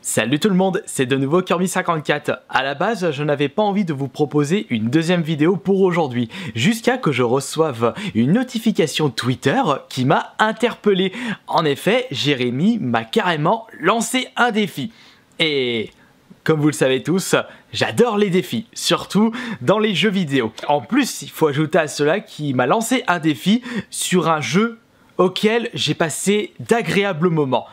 Salut tout le monde, c'est de nouveau Kirby54. À la base, je n'avais pas envie de vous proposer une deuxième vidéo pour aujourd'hui, jusqu'à que je reçoive une notification Twitter qui m'a interpellé. En effet, Jérémy m'a carrément lancé un défi. Et comme vous le savez tous, j'adore les défis, surtout dans les jeux vidéo. En plus, il faut ajouter à cela qu'il m'a lancé un défi sur un jeu auquel j'ai passé d'agréables moments.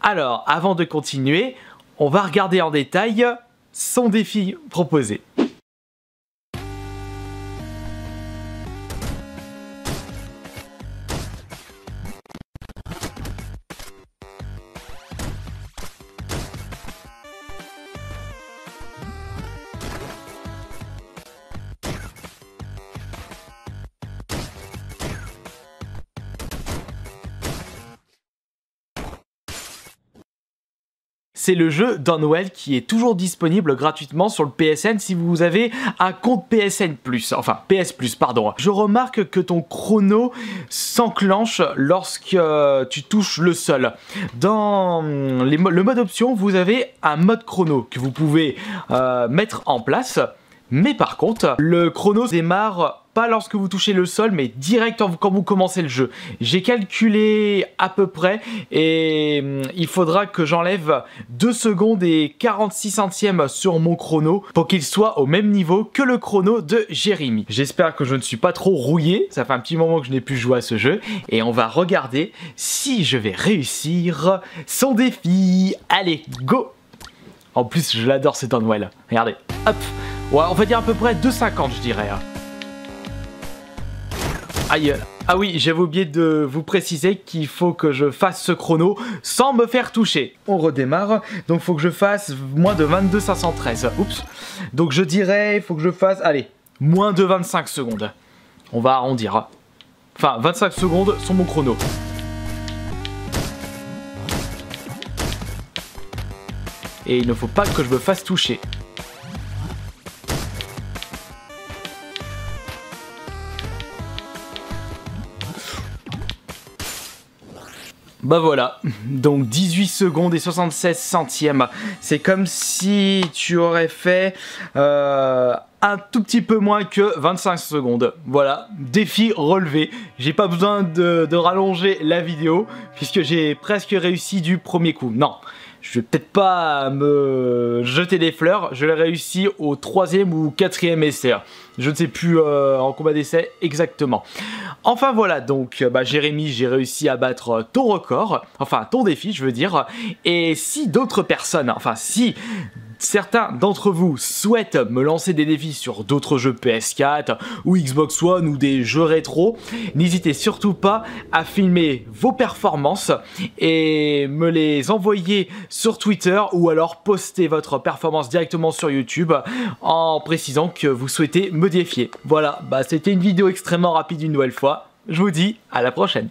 Alors, avant de continuer, on va regarder en détail son défi proposé. C'est le jeu Downwell qui est toujours disponible gratuitement sur le PSN si vous avez un compte PSN+, enfin PS+, pardon. Je remarque que ton chrono s'enclenche lorsque tu touches le sol. Dans le mode option, vous avez un mode chrono que vous pouvez mettre en place. Mais par contre, le chrono démarre pas lorsque vous touchez le sol, mais direct quand vous commencez le jeu. J'ai calculé à peu près et il faudra que j'enlève 2 secondes et 46 centièmes sur mon chrono pour qu'il soit au même niveau que le chrono de Jérémy. J'espère que je ne suis pas trop rouillé, ça fait un petit moment que je n'ai plus joué à ce jeu et on va regarder si je vais réussir son défi. Allez, go! En plus, je l'adore cet Downwell. Regardez, hop! Ouais, on va dire à peu près 2,50 je dirais. Aïe. Ah oui, j'avais oublié de vous préciser qu'il faut que je fasse ce chrono sans me faire toucher. On redémarre, donc il faut que je fasse moins de 22,513. Oups. Donc je dirais, il faut que je fasse, allez, moins de 25 secondes. On va arrondir. Enfin, 25 secondes sur mon chrono. Et il ne faut pas que je me fasse toucher. Bah voilà, donc 18 secondes et 76 centièmes. C'est comme si tu aurais fait un tout petit peu moins que 25 secondes. Voilà, défi relevé. J'ai pas besoin de rallonger la vidéo puisque j'ai presque réussi du premier coup. Non, je vais peut-être pas me jeter des fleurs. Je l'ai réussi au 3e ou 4e essai. Je ne sais plus en combien d'essais exactement. Enfin voilà, donc Jérémy, j'ai réussi à battre ton record, enfin ton défi je veux dire, et si d'autres personnes, enfin si certains d'entre vous souhaitent me lancer des défis sur d'autres jeux PS4 ou Xbox One ou des jeux rétro, n'hésitez surtout pas à filmer vos performances et me les envoyer sur Twitter ou alors poster votre performance directement sur YouTube en précisant que vous souhaitez me défier. Voilà, c'était une vidéo extrêmement rapide une nouvelle fois. Je vous dis à la prochaine.